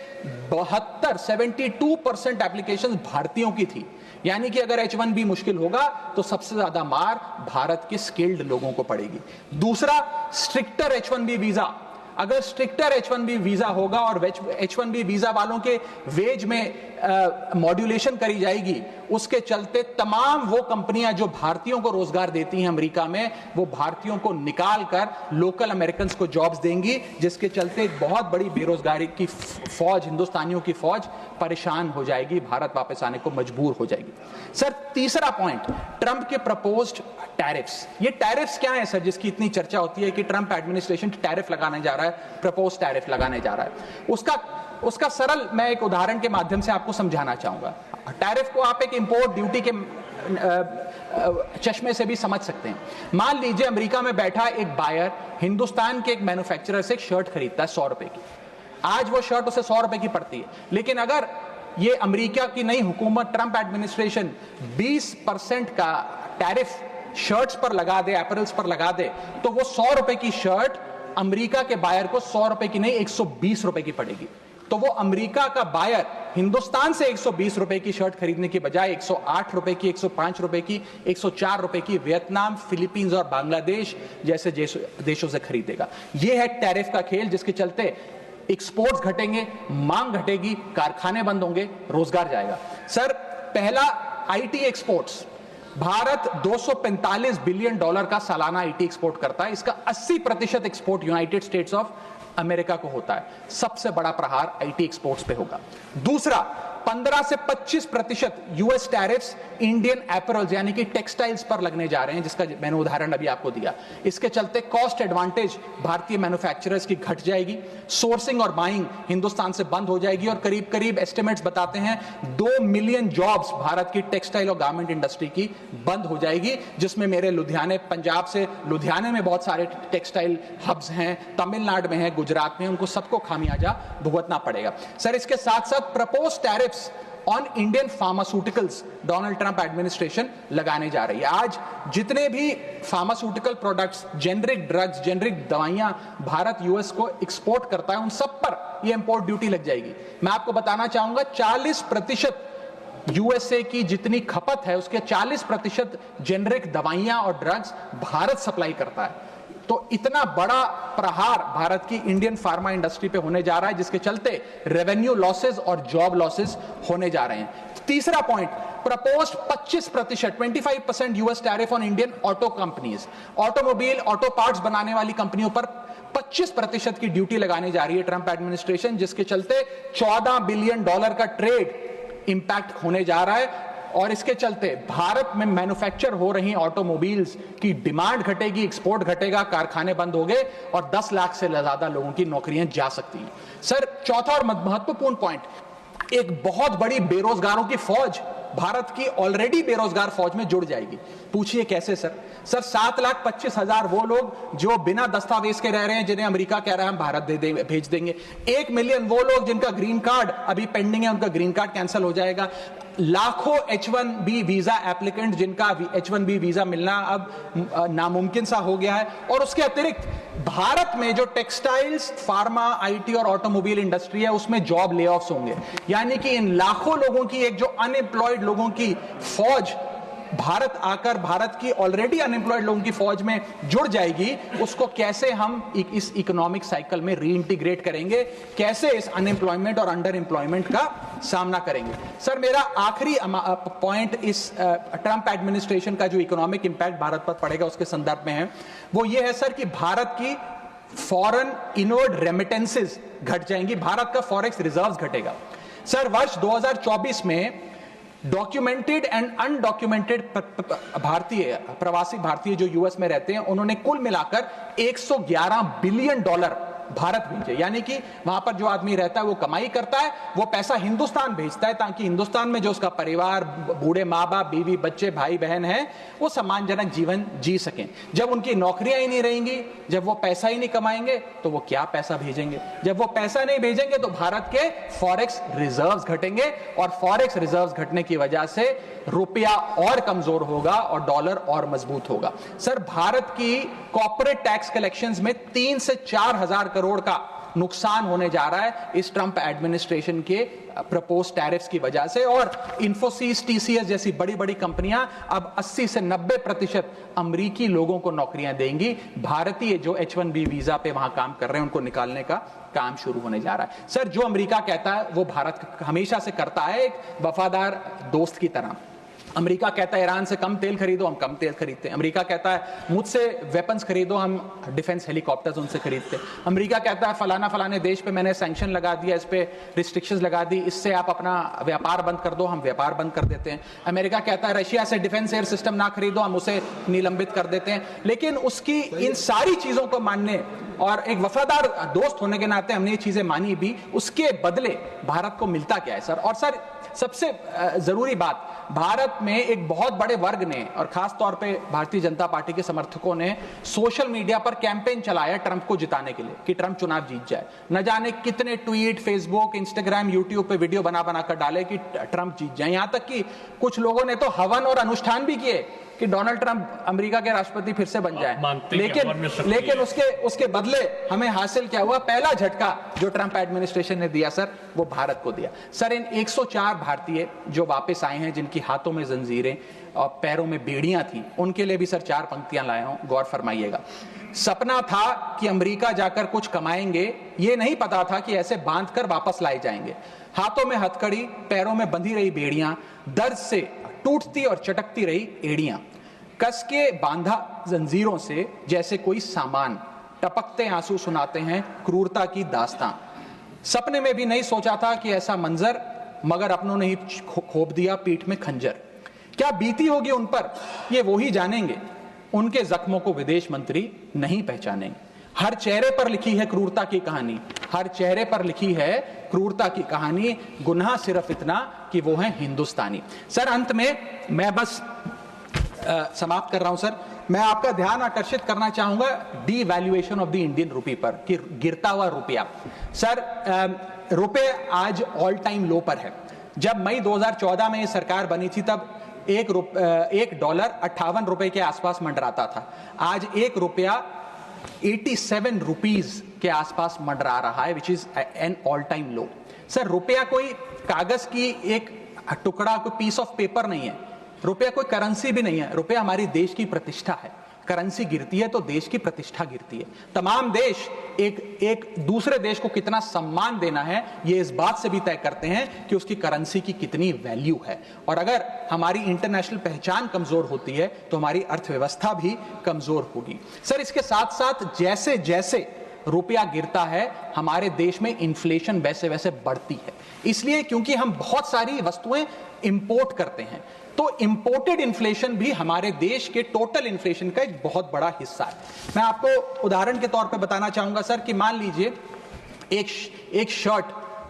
72% एप्लीकेशन भारतीयों की थी। यानी कि अगर H1B मुश्किल होगा तो सबसे ज्यादा मार भारत के स्किल्ड लोगों को पड़ेगी। दूसरा, स्ट्रिक्टर H1B वीजा, अगर स्ट्रिक्टर H1B वीजा होगा और H1B वीजा वालों के वेज में मॉड्यूलेशन करी जाएगी, उसके चलते तमाम वो कंपनियां जो भारतीयों को रोजगार देती हैं अमेरिका में, वो भारतीयों को निकाल कर लोकल अमेरिकन को जॉब्स देंगी, जिसके चलते एक बहुत बड़ी बेरोजगारी की फौज, हिंदुस्तानियों की फौज परेशान हो जाएगी, भारत वापस आने को मजबूर हो जाएगी। सर तीसरा पॉइंट, ट्रंप के प्रपोज्ड टैरिफ्स। ये टैरिफ्स क्या है सर जिसकी इतनी चर्चा होती है कि ट्रंप एडमिनिस्ट्रेशन टैरिफ लगाने जा रहा है, प्रपोज टैरिफ लगाने जा रहा है। उसका सरल मैं एक उदाहरण के माध्यम से आपको समझाना चाहूंगा। टैरिफ को आप एक इंपोर्ट ड्यूटी के चश्मे से भी समझ सकते हैं। मान लीजिए अमेरिका में बैठा एक बायर हिंदुस्तान के एक मैन्युफैक्चरर से एक शर्ट खरीदता है 100 रुपए की। आज वो शर्ट उसे 100 रुपए की पड़ती है, लेकिन अगर ये अमेरिका की नई हुकूमत ट्रंप एडमिनिस्ट्रेशन 20% का टैरिफ शर्ट्स पर लगा दे, अपैरल्स पर लगा दे, तो वो 100 रुपए की शर्ट अमेरिका के बायर को 100 रुपए की नहीं 120 रुपए की पड़ेगी। तो वो अमेरिका का बायर हिंदुस्तान से 120 रुपए की शर्ट खरीदने की बजाय 108 रुपए की, 105 रुपए की, 104 रुपए की वियतनाम, फिलीपींस और बांग्लादेश जैसे देशों से खरीदेगा। यह है टैरिफ का खेल, जिसके चलते एक्सपोर्ट्स घटेंगे, मांग घटेगी, कारखाने बंद होंगे, रोजगार जाएगा। सर पहला, आईटी एक्सपोर्ट्स। भारत $245 बिलियन का सालाना आईटी एक्सपोर्ट करता है। इसका 80% export United states of America को होता है। सबसे बड़ा प्रहार आईटी एक्सपोर्ट्स पे होगा। दूसरा, 15 से 25% यूएस टैरिफ्स इंडियन एपरल्स यानी कि टेक्सटाइल्स पर लगने जा रहे हैं, जिसका मैंने उदाहरण अभी आपको दिया। इसके चलते कॉस्ट एडवांटेज भारतीय मैन्युफैक्चरर्स की घट जाएगी, सोर्सिंग और बाइंग हिंदुस्तान से बंद हो जाएगी, और करीब करीब एस्टिमेट्स बताते हैं 2 मिलियन जॉब्स भारत की टेक्सटाइल और गारमेंट इंडस्ट्री की बंद हो जाएगी, जिसमें मेरे लुधियाने, पंजाब से लुधियाने में बहुत सारे टेक्सटाइल हब्स हैं, तमिलनाडु में है, गुजरात में, उनको सबको खामियाजा भुगतना पड़ेगा। सर इसके साथ साथ propose tariffs on Indian pharmaceuticals Donald Trump administration लगाने जा रही है। आज जितने भी pharmaceutical products, generic drugs, generic दवाइयां भारत यूएस को एक्सपोर्ट करता है, उन सब पर यह इंपोर्ट ड्यूटी लग जाएगी। मैं आपको बताना चाहूंगा 40% यूएसए की जितनी खपत है उसके 40% जेनरिक दवाइयां और ड्रग्स भारत सप्लाई करता है। तो इतना बड़ा प्रहार भारत की इंडियन फार्मा इंडस्ट्री पे होने जा रहा है, जिसके चलते रेवेन्यू लॉसेस और जॉब लॉसेस होने जा रहे हैं। तीसरा point, proposed 25% US tariff on Indian auto companies. Automobile, auto parts बनाने वाली कंपनियों पर 25% की ड्यूटी लगाने जा रही है ट्रंप एडमिनिस्ट्रेशन, जिसके चलते $14 बिलियन का ट्रेड इंपैक्ट होने जा रहा है। और इसके चलते भारत में मैन्युफैक्चर हो रही ऑटोमोबाइल्स की डिमांड घटेगी, एक्सपोर्ट घटेगा, कारखाने बंद हो गए और 10 लाख से ज्यादा लोगों की नौकरियां जा सकती हैं। सर चौथा और महत्वपूर्ण पॉइंट, एक बहुत बड़ी बेरोजगारों की फौज भारत की ऑलरेडी बेरोजगार फौज में जुड़ जाएगी। पूछिए कैसे सर? सर 7,25,000 वो लोग जो बिना दस्तावेज के रह रहे हैं, जिन्हें अमेरिका कह रहा है हम भारत भेज देंगे। 1 मिलियन वो लोग जिनका ग्रीन कार्ड अभी पेंडिंग है, उनका ग्रीन कार्ड कैंसिल हो जाएगा। लाखों H1B वीजा एप्लीकेंट जिनका H1B वीजा मिलना अब नामुमकिन सा हो गया है। और उसके अतिरिक्त भारत में जो टेक्सटाइल्स, फार्मा, IT और ऑटोमोबाइल इंडस्ट्री है, उसमें जॉब ले ऑफ्स होंगे। यानी कि इन लाखों लोगों की एक जो अनएम्प्लॉयड लोगों की फौज भारत आकर भारत की ऑलरेडी अनएम्प्लॉयड लोगों की फौज में जुड़ जाएगी, उसको कैसे हम इस इकोनॉमिक साइकिल में रीइंटीग्रेट करेंगे, कैसे इस अनएम्प्लॉयमेंट और अंडर एम्प्लॉयमेंट का सामना करेंगे। सर मेरा आखिरी पॉइंट इस ट्रंप एडमिनिस्ट्रेशन का जो इकोनॉमिक इंपैक्ट भारत पर पड़ेगा उसके संदर्भ में है, वो ये है सर कि भारत की फॉरेन इनवर्ड रेमिटेंसेस घट जाएंगी, भारत का फॉरेक्स रिजर्व्स घटेगा। सर वर्ष 2024 में डॉक्यूमेंटेड एंड अनडॉक्यूमेंटेड भारतीय, प्रवासी भारतीय जो यूएस में रहते हैं, उन्होंने कुल मिलाकर $111 बिलियन भारत भेजे। यानी कि वहां पर जो आदमी रहता है वो कमाई करता है, वो पैसा हिंदुस्तान भेजता है ताकि हिंदुस्तान में जो उसका परिवार, बूढ़े माँ बाप, बीवी बच्चे, भाई बहन हैं, वो सम्मानजनक जीवन जी सकें। जब उनकी नौकरियां ही नहीं रहेंगी, जब वो पैसा ही नहीं कमाएंगे, तो वो क्या पैसा भेजेंगे? जब वो पैसा नहीं भेजेंगे तो भारत के फॉरेक्स रिजर्व्स घटेंगे, और फॉरेक्स रिजर्व्स घटने की वजह से रुपया और कमजोर होगा और डॉलर और मजबूत होगा। सर भारत की कॉर्पोरेट टैक्स कलेक्शंस में 3 से 4 हजार करोड़ का नुकसान होने जा रहा है इस ट्रंप एडमिनिस्ट्रेशन के प्रपोज टैरिफ्स की वजह से। और इन्फोसिस, TCS जैसी बड़ी बड़ी कंपनियां अब 80 से 90% अमेरिकी लोगों को नौकरियां देंगी। भारतीय जो H1B वीजा पे वहां काम कर रहे हैं उनको निकालने का काम शुरू होने जा रहा है। सर जो अमेरिका कहता है वो भारत हमेशा से करता है, एक वफादार दोस्त की तरह। अमेरिका कहता है ईरान से कम तेल खरीदो, हम कम तेल खरीदते हैं। अमेरिका कहता है मुझसे वेपन्स खरीदो, हम डिफेंस हेलीकॉप्टर्स उनसे खरीदते हैं। अमेरिका कहता है फलाना फलाने देश पे मैंने सैंक्शन लगा दिया, इस पे रिस्ट्रिक्शंस लगा दी, इससे आप अपना व्यापार बंद कर दो, हम व्यापार बंद कर देते हैं। अमेरिका कहता है रशिया से डिफेंस एयर सिस्टम ना खरीदो, हम उसे निलंबित कर देते हैं। लेकिन उसकी इन सारी चीजों को मानने और एक वफादार दोस्त होने के नाते हमने ये चीजें मानी भी, उसके बदले भारत को मिलता क्या है सर? और सर सबसे जरूरी बात, भारत में एक बहुत बड़े वर्ग ने और खास तौर पे भारतीय जनता पार्टी के समर्थकों ने सोशल मीडिया पर कैंपेन चलाया ट्रंप को जिताने के लिए कि ट्रंप चुनाव जीत जाए। न जाने कितने ट्वीट, फेसबुक, इंस्टाग्राम, यूट्यूब पे वीडियो बना बना कर डाले कि ट्रंप जीत जाए। यहां तक कि कुछ लोगों ने तो हवन और अनुष्ठान भी किए कि डोनाल्ड ट्रंप अमेरिका के राष्ट्रपति फिर से बन जाए। लेकिन उसके बदले हमें हासिल क्या हुआ? पहला झटका जो ट्रंप एडमिनिस्ट्रेशन ने दिया सर, वो भारत को दिया। सर इन 104 भारतीय जो वापस आए हैं, जिनकी हाथों में जंजीरें और पैरों में बेड़ियां थी, उनके लिए भी सर 4 पंक्तियां लाया हूं, गौर फरमाइएगा। सपना था कि अमेरिका जाकर कुछ कमाएंगे, ये नहीं पता था कि ऐसे बांधकर वापस लाए जाएंगे। हाथों में हथकड़ी, पैरों में बंधी रही बेड़ियां, दर्द से टूटती और चटकती रही एड़ियां, कस के बांधा जंजीरों से जैसे कोई सामान, टपकते आंसू सुनाते हैं क्रूरता की दास्तां। सपने में भी नहीं सोचा था कि ऐसा मंजर, मगर अपनों ने ही खोप दिया पीठ में खंजर। क्या बीती होगी उन पर ये वो ही जानेंगे, उनके जख्मों को विदेश मंत्री नहीं पहचानेंगे। हर चेहरे पर लिखी है क्रूरता की कहानी, हर चेहरे पर लिखी है क्रूरता की कहानी, गुनाह सिर्फ इतना कि वो है हिंदुस्तानी। सर अंत में मैं बस समाप्त कर रहा हूं सर, मैं आपका ध्यान आकर्षित करना चाहूंगा डीवैल्यूएशन ऑफ द इंडियन रुपी पर, कि गिरता हुआ रुपया। सर रुपये आज ऑल टाइम लो पर है। जब मई 2014 में ये सरकार बनी थी तब $1 58 के आसपास मंडराता था। आज $1 87 रुपीज के आसपास मंडरा रहा है, which is an all time low. Sir रुपया कोई कागज की एक टुकड़ा, कोई पीस ऑफ पेपर नहीं है, रुपया कोई करेंसी भी नहीं है। रुपया हमारी देश की प्रतिष्ठा है। करेंसी गिरती है तो देश की प्रतिष्ठा गिरती है। तमाम देश एक दूसरे देश को कितना सम्मान देना है, ये इस बात से भी तय करते हैं कि उसकी करेंसी की कितनी वैल्यू है। और अगर हमारी इंटरनेशनल पहचान कमजोर होती है तो हमारी अर्थव्यवस्था भी कमजोर होगी। सर इसके साथ साथ जैसे जैसे रुपया गिरता है, हमारे देश में इन्फ्लेशन वैसे वैसे बढ़ती है। इसलिए क्योंकि हम बहुत सारी वस्तुएं इंपोर्ट करते हैं, तो इंपोर्टेड इन्फ्लेशन भी हमारे देश के टोटल इन्फ्लेशन का एक बहुत बड़ा हिस्सा है। मैं आपको उदाहरण के तौर पे बताना चाहूंगा सर कि मान लीजिए एक शर्ट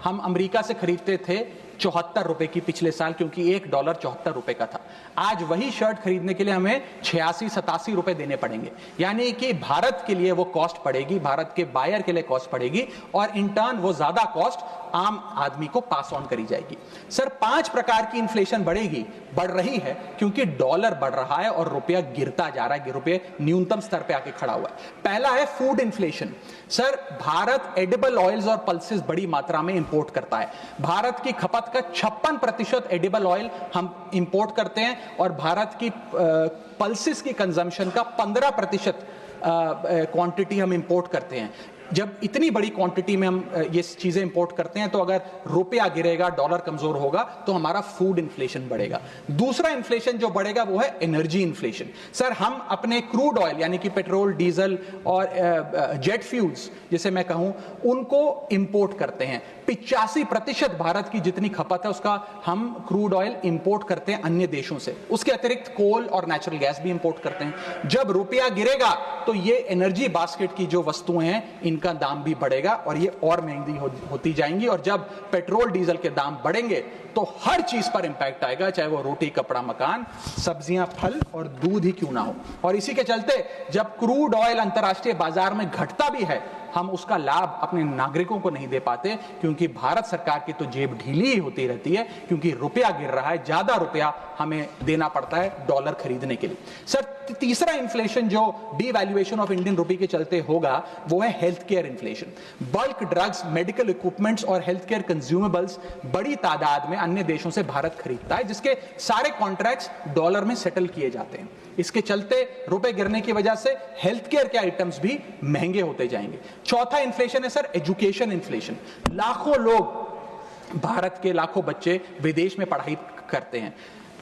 हम अमेरिका से खरीदते थे 74 रुपए की पिछले साल, क्योंकि $1 74 रुपए का था। आज वही शर्ट खरीदने के लिए हमें 86-87 रुपए देने पड़ेंगे, यानी कि भारत के लिए वो कॉस्ट पड़ेगी, भारत के बायर के लिए कॉस्ट पड़ेगी, और इन टर्न वो ज्यादा कॉस्ट आम आदमी को पास ऑन करी जाएगी। सर 5 प्रकार की इन्फ्लेशन बढ़ रही है, क्योंकि डॉलर बढ़ रहा है और रुपया गिरता जा रहा है, रुपये न्यूनतम स्तर पे आके खड़ा हुआ है। पहला है food inflation. Sir Bharat edible oils और पल्सेस बड़ी मात्रा में इंपोर्ट करता है। भारत की खपत का 56% एडिबल ऑयल हम इंपोर्ट करते हैं, और भारत की पल्सेस की कंजम्पशन का 15% क्वांटिटी हम इंपोर्ट करते हैं। जब इतनी बड़ी क्वांटिटी में हम ये चीजें इंपोर्ट करते हैं, तो अगर रुपया गिरेगा, डॉलर कमजोर होगा, तो हमारा फूड इन्फ्लेशन बढ़ेगा। दूसरा इन्फ्लेशन जो बढ़ेगा वो है एनर्जी इन्फ्लेशन। सर हम अपने क्रूड ऑयल यानी कि पेट्रोल, डीजल और जेट फ्यूल्स जिसे मैं कहूं, उनको इंपोर्ट करते हैं। 85% भारत की जितनी खपत है उसका हम क्रूड ऑयल इंपोर्ट करते हैं अन्य देशों से। उसके अतिरिक्त कोल और नेचुरल गैस भी इंपोर्ट करते हैं। जब रुपया गिरेगा तो ये एनर्जी बास्केट की जो वस्तुएं हैं इनका दाम भी बढ़ेगा और ये और महंगी होती जाएंगी, और जब पेट्रोल डीजल के दाम बढ़ेंगे तो हर चीज पर इंपैक्ट आएगा, चाहे वो रोटी, कपड़ा, मकान, सब्जियां, फल और दूध ही क्यों ना हो। और इसी के चलते जब क्रूड ऑयल अंतर्राष्ट्रीय बाजार में घटता भी है, हम उसका लाभ अपने नागरिकों को नहीं दे पाते, क्योंकि भारत सरकार की तो जेब ढीली ही होती रहती है, क्योंकि रुपया गिर रहा है, ज्यादा रुपया हमें देना पड़ता है डॉलर खरीदने के लिए। सर तीसरा इन्फ्लेशन जो डीवैल्यूएशन ऑफ इंडियन रुपी के चलते होगा वो है health care inflation. Bulk drugs, medical equipments और हेल्थ केयर कंज्यूमेबल्स बड़ी तादाद में अन्य देशों से भारत खरीदता है, जिसके सारे कॉन्ट्रैक्ट्स डॉलर में सेटल किए जाते हैं। इसके चलते रुपए गिरने की वजह से हेल्थ केयर के आइटम्स भी महंगे होते जाएंगे। चौथा इन्फ्लेशन है सर एजुकेशन इन्फ्लेशन। लाखों लोग, भारत के लाखों बच्चे विदेश में पढ़ाई करते हैं।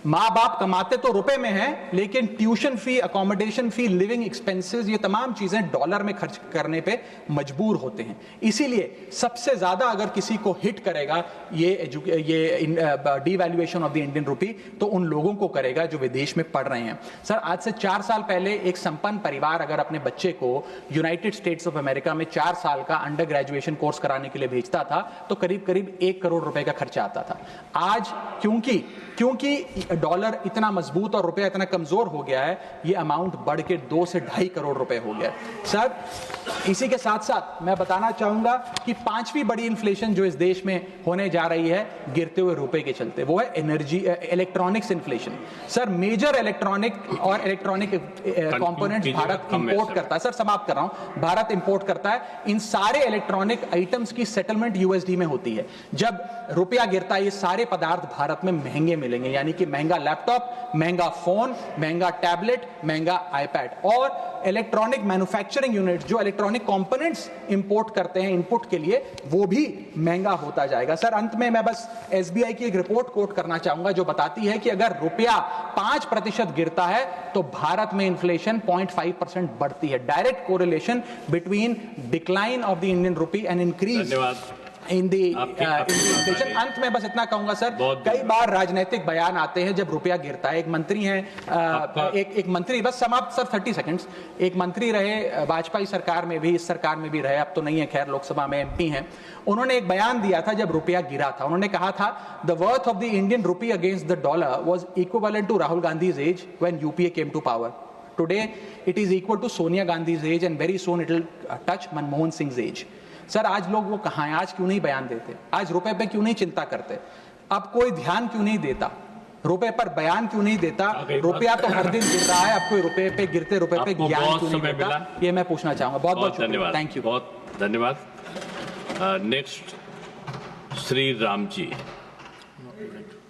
माँ बाप कमाते तो रुपए में हैं, लेकिन ट्यूशन फी, अकोमोडेशन फी, लिविंग एक्सपेंसेस, ये तमाम चीजें डॉलर में खर्च करने पे मजबूर होते हैं। इसीलिए सबसे ज्यादा अगर किसी को हिट करेगा ये डीवैल्यूएशन ऑफ द इंडियन रुपी, तो उन लोगों को करेगा जो विदेश में पढ़ रहे हैं। सर आज से 4 साल पहले एक संपन्न परिवार अगर अपने बच्चे को यूनाइटेड स्टेट्स ऑफ अमेरिका में 4 साल का अंडर ग्रेजुएशन कोर्स कराने के लिए भेजता था, तो करीब करीब 1 करोड़ रुपए का खर्चा आता था। आज क्योंकि डॉलर इतना मजबूत और रुपया इतना कमजोर हो गया है, ये अमाउंट बढ़ के 2 से 2.5 करोड़ रुपए हो गया है। सर इसी के साथ साथ मैं बताना चाहूंगा कि 5वीं बड़ी इन्फ्लेशन जो इस देश में होने जा रही है गिरते हुए रुपए के चलते, वो है electronics inflation. Sir major electronic components Bharat import करता है। सर समाप्त कर रहा हूं, भारत इंपोर्ट करता है। इन सारे इलेक्ट्रॉनिक आइटम्स की सेटलमेंट यूएसडी में होती है। जब रुपया गिरता है, ये सारे पदार्थ भारत में महंगे मिलेंगे, यानी कि महंगा लैपटॉप, महंगा फोन, महंगा टैबलेट, महंगा आईपैड। और इलेक्ट्रॉनिक मैन्युफैक्चरिंग यूनिट जो इलेक्ट्रॉनिक कंपोनेंट्स इंपोर्ट करते हैं इनपुट के लिए, वो भी महंगा होता जाएगा। सर अंत में मैं बस एसबीआई की एक रिपोर्ट कोट करना चाहूंगा जो बताती है कि अगर रुपया 5% गिरता है तो भारत में इन्फ्लेशन 0.5% बढ़ती है। Direct correlation between decline of the Indian rupee and increase in the inflation. अंत में बस इतना कहूंगा सर, कई बार राजनीतिक बयान आते हैं जब रुपया गिरता है। एक मंत्री हैं, एक मंत्री, बस समाप्त सर 30 सेकंड्स, एक मंत्री रहे वाजपेयी सरकार में भी, इस सरकार में भी रहे, अब तो नहीं है खैर, लोकसभा में एमपी हैं। उन्होंने एक बयान दिया था जब रुपया गिरा था। उन्होंने कहा था the worth of the Indian rupee against the dollar was equivalent to Rahul Gandhi's age when UPA came to power. Today it is equal to Sonia Gandhi's age and very soon it will touch Manmohan Singh's age. Sir आज लोग वो कहाँ हैं? आज क्यों नहीं बयान देते? आज रुपए पे क्यों नहीं चिंता करते? अब कोई ध्यान क्यों नहीं देता? रुपए पर बयान क्यों नहीं देता? रुपया तो हर दिन गिर रहा है, अब कोई रुपए पे, गिरते रुपए पे ज्ञान क्यों नहीं देता? ये मैं पूछना चाहूंगा। बहुत बहुत धन्यवाद। Thank you. बहुत धन्यवाद। नेक्स्ट श्री राम जी।